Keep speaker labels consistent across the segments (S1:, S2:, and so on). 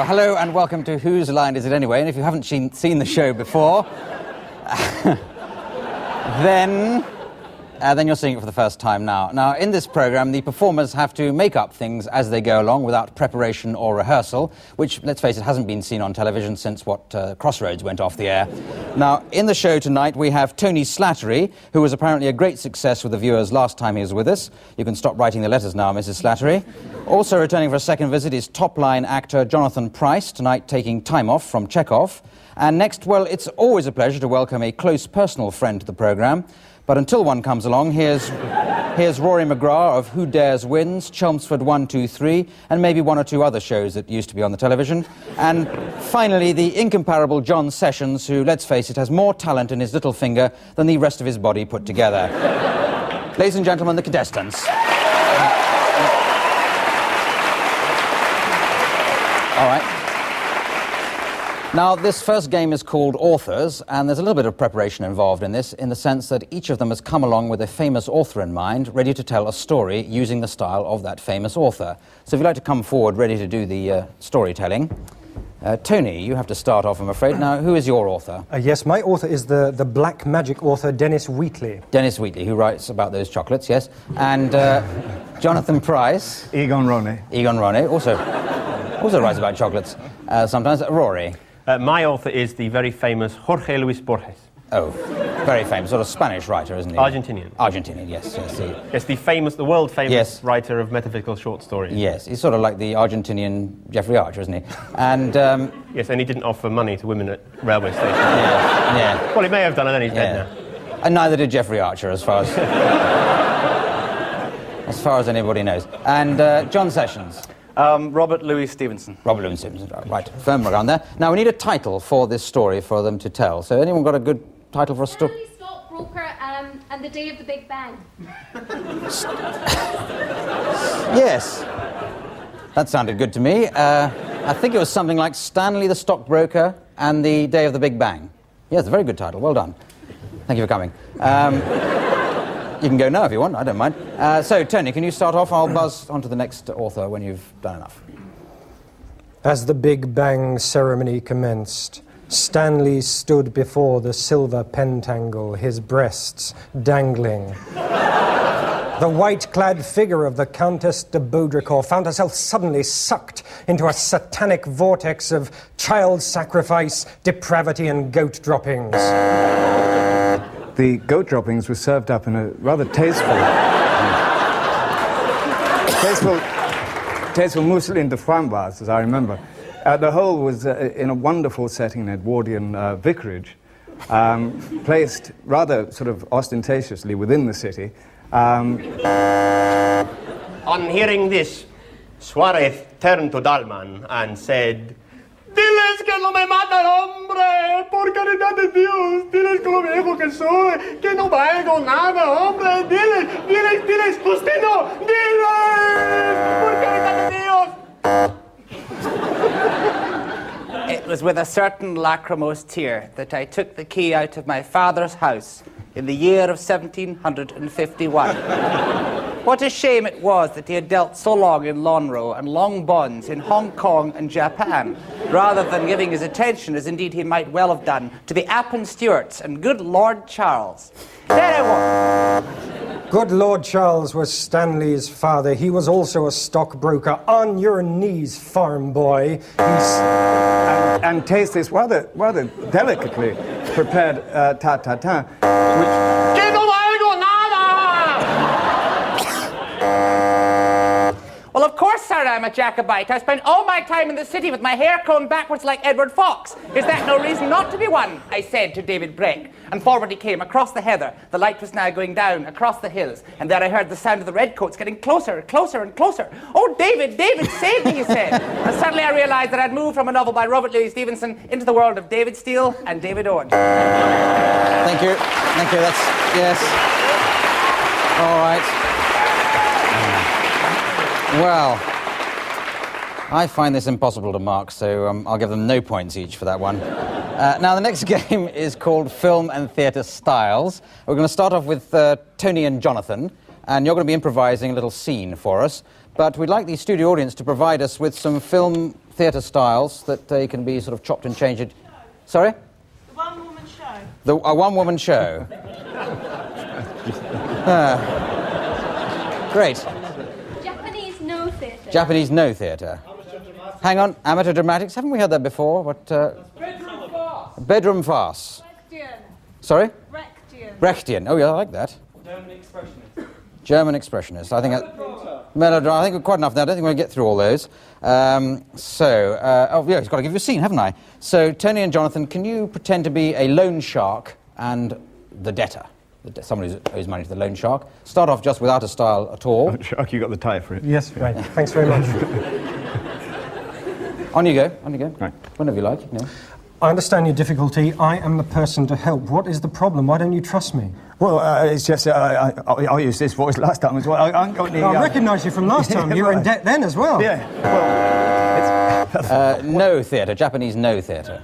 S1: Hello and welcome to Whose Line Is It Anyway? And if you haven't seen the show before, then you're seeing it for the first time now. Now, in this programme, the performers have to make up things as they go along without preparation or rehearsal, which, let's face it, hasn't been seen on television since Crossroads went off the air. Now, in the show tonight, we have Tony Slattery, who was apparently a great success with the viewers last time he was with us. You can stop writing the letters now, Mrs. Slattery. Also returning for a second visit is top-line actor Jonathan Pryce, tonight taking time off from Chekhov. And next, well, it's always a pleasure to welcome a close personal friend to the programme. But until one comes along, here's Rory McGrath of Who Dares Wins, Chelmsford 1, 2, 3, and maybe one or two other shows that used to be on the television. And finally, the incomparable John Sessions, who, let's face it, has more talent in his little finger than the rest of his body put together. Ladies and gentlemen, the contestants. All right. Now, this first game is called Authors, and there's a little bit of preparation involved in this, in the sense that each of them has come along with a famous author in mind, ready to tell a story using the style of that famous author. So if you'd like to come forward, ready to do the storytelling. Tony, you have to start off, I'm afraid. Now, who is your author?
S2: Yes, my author is the black magic author Dennis Wheatley.
S1: Dennis Wheatley, who writes about those chocolates, yes. And Jonathan Pryce.
S3: Egon Ronay.
S1: Egon Ronay, also writes about chocolates sometimes. Rory.
S4: My author is the very famous Jorge Luis Borges.
S1: Oh, very famous, sort of Spanish writer, isn't he?
S4: Argentinian.
S1: Argentinian, yes.
S4: Yes, the world famous writer of metaphysical short stories.
S1: Yes, he's sort of like the Argentinian Jeffrey Archer, isn't he? And
S4: yes, and he didn't offer money to women at railway stations.
S1: Yeah.
S4: Well, he may have done, and then he's dead now.
S1: And neither did Jeffrey Archer, as far as anybody knows. And John Sessions.
S5: Robert Louis Stevenson.
S1: Robert Louis Stevenson, right. Firm around there. Now, we need a title for this story for them to tell. So anyone got a good title for a story?
S6: Stanley, Stockbroker, and the Day of the Big Bang.
S1: Yes. That sounded good to me. I think it was something like Stanley the Stockbroker and the Day of the Big Bang. Yes, a very good title. Well done. Thank you for coming. You can go now if you want, I don't mind. So, Tony, can you start off? I'll buzz on to the next author when you've done enough.
S2: As the Big Bang ceremony commenced, Stanley stood before the silver pentangle, his breasts dangling. The white-clad figure of the Countess de Baudricourt found herself suddenly sucked into a satanic vortex of child sacrifice, depravity, and goat droppings.
S3: The goat droppings were served up in a rather tasteful mousseline de framboise, as I remember. The whole was in a wonderful setting in Edwardian vicarage, placed rather sort of ostentatiously within the city.
S4: On hearing this, Suarez turned to Dalman and said, "Diles que no me mata el hombre, por caridad de Dios, diles como viejo que soy, que no valgo nada, hombre, diles, usted no, diles, por caridad de Dios."
S5: It was with a certain lachrymose tear that I took the key out of my father's house in the year of 1751. What a shame it was that he had dealt so long in Lonro and long bonds in Hong Kong and Japan, rather than giving his attention, as indeed he might well have done, to the Appin Stuarts and good Lord Charles. There I was.
S2: Good Lord Charles was Stanley's father. He was also a stockbroker. On your knees, farm boy.
S3: And taste this rather delicately prepared ta-ta-ta, which...
S4: Que no valgo nada!
S5: Well, of course, sir, I'm a Jacobite. I spent all my time in the city with my hair combed backwards like Edward Fox. Is that no reason not to be one? I said to David Brecht. And forward he came, across the heather. The light was now going down, across the hills. And there I heard the sound of the redcoats getting closer, closer, and closer. "Oh, David, save me," he said. And suddenly I realised that I'd moved from a novel by Robert Louis Stevenson into the world of David Steele and David Owen.
S1: Thank you, that's... yes. All right. Well, I find this impossible to mark, so I'll give them no points each for that one. Now, the next game is called Film and Theatre Styles. We're going to start off with Tony and Jonathan. and you're going to be improvising a little scene for us. But we'd like the studio audience to provide us with some film theatre styles that they can be sort of chopped and changed. Sorry?
S7: The one-woman show.
S1: A one-woman show. Great.
S6: Japanese Noh theatre.
S1: Japanese Noh theatre. Hang on, amateur dramatics. Haven't we had that before? What?
S7: Bedroom farce.
S1: Bedroom farce.
S7: Brechtian.
S1: Sorry?
S7: Brechtian.
S1: Brechtian. Oh, yeah, I like that. German expressionist. I think melodrama. I think quite enough now. I don't think we're going to get through all those. He's got to give you a scene, haven't I? So, Tony and Jonathan, can you pretend to be a loan shark and the debtor? Somebody who owes money to the loan shark. Start off just without a style at all.
S3: Shark, you got the tie for it.
S2: Yes, right. Thanks very much.
S1: On you go.
S3: Right.
S1: Whenever you like. You know.
S2: I understand your difficulty. I am the person to help. What is the problem? Why don't you trust me?
S3: Well, it's just I used this voice last time as well. I
S2: recognise you from last time. You were in debt then as well.
S3: Yeah. Well,
S1: Noh theatre, Japanese Noh theatre.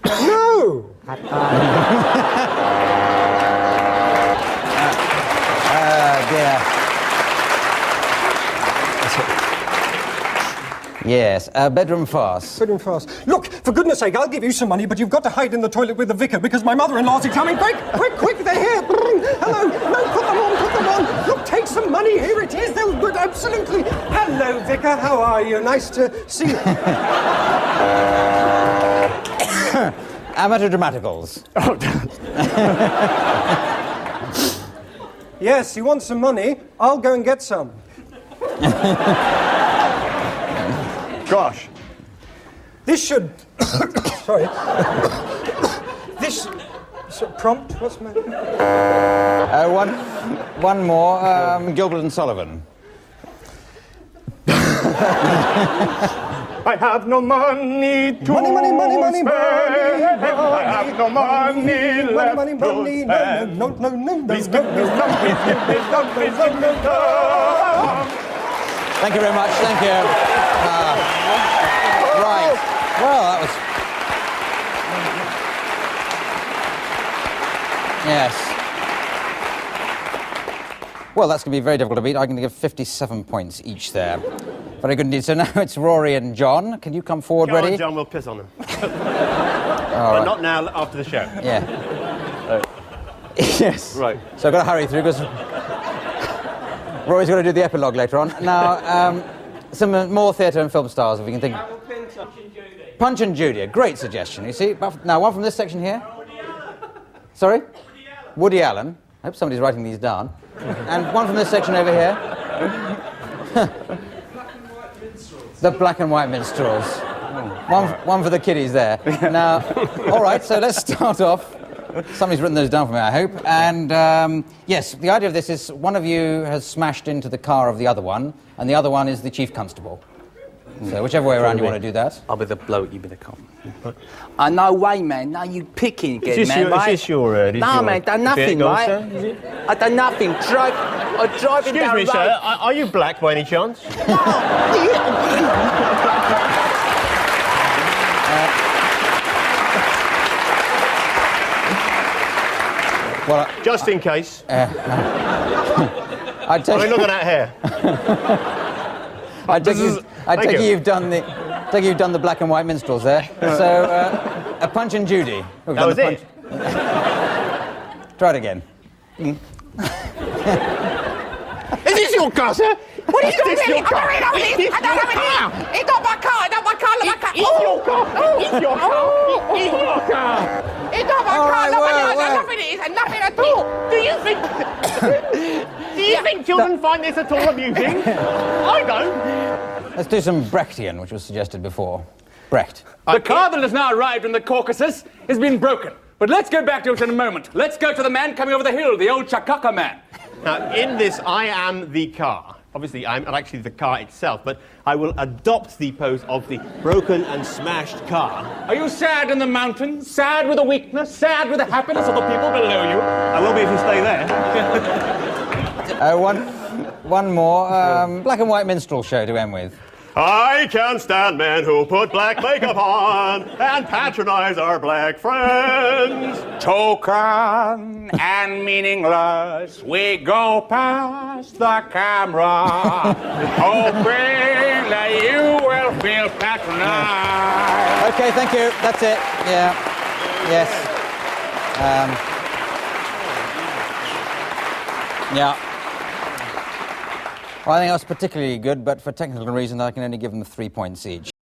S2: No!
S1: Dear. Yes, bedroom farce.
S2: Bedroom farce. Look, for goodness sake, I'll give you some money, but you've got to hide in the toilet with the vicar because my mother-in-law's coming. Quick, they're here. Hello. No, put them on. Look, take some money. Here it is. They'll good, absolutely. Hello, vicar. How are you? Nice to see you.
S1: Amateur dramaticals.
S2: Yes, you want some money? I'll go and get some.
S3: gosh.
S2: This should... Sorry. This... prompt? What's my...
S1: One more. Gilbert and Sullivan.
S4: I have no money to
S2: Money.
S4: spend. I have no money left to spend.
S2: No.
S4: Please give me some, please give me some, please give me some.
S1: Thank you very much. Thank you. Right. Well, that was... Yes. Well, that's going to be very difficult to beat. I'm going to give 57 points each there. Very good indeed. So now it's Rory and John. Can you come forward,
S4: Go on,
S1: ready?
S4: John, we'll piss on them.
S1: But
S4: not now, after the show.
S1: Yeah. Yes.
S4: Right.
S1: So I've got to hurry through because Rory's going to do the epilogue later on. Now, some more theatre and film stars, if we can think. Punch and Judy, a great suggestion, you see. Now, one from this section here. Sorry? Woody Allen. I hope somebody's writing these down. And one from this section over here. The black and white minstrels. One for the kiddies there. Now, all right, so let's start off. Somebody's written those down for me, I hope. And, yes, the idea of this is one of you has smashed into the car of the other one, and the other one is the chief constable. So whichever way around you want to do that.
S5: I'll be the bloke, you be the cop. No way, man. No, you picking again,
S4: Is this your
S5: No, man, done nothing, right? I done nothing. Driving
S4: Excuse
S5: down
S4: me,
S5: the road.
S4: sir. Are you black by any chance?
S1: Well,
S4: Just in case.
S1: I take
S4: Look at that hair.
S1: I take you've done the black and white minstrels there. So, a Punch and Judy. We've
S4: That
S1: done
S4: was
S1: the
S4: it.
S1: Try it again.
S4: Is this your car, sir?
S5: What are you doing?
S4: Is this your car?
S5: I don't have it here. It's not my car. It's not my car. It's my car.
S4: It's your car. It's your car. It's your car.
S5: It's not my
S1: All
S5: car.
S1: right,
S5: Nothing it is. Nothing at all.
S4: Do you think children find this at all amusing? I don't.
S1: Let's do some Brechtian, which was suggested before. Brecht.
S8: The car that has now arrived in the Caucasus has been broken. But let's go back to it in a moment. Let's go to the man coming over the hill, the old Chakaka man.
S4: Now, in this, I am the car. Obviously, I'm actually the car itself, but I will adopt the pose of the broken and smashed car.
S8: Are you sad in the mountains? Sad with the weakness? Sad with the happiness of the people below you?
S4: I will be if you stay there.
S1: One more. Black and white minstrel show to end with.
S4: I can't stand men who put black makeup on and patronize our black friends.
S5: Token and meaningless, we go past the camera, hoping that you will feel patronized.
S1: Okay, thank you. That's it. Yeah. Yes. Yeah. Well, I think that was particularly good, but for technical reasons, I can only give them 3 points each.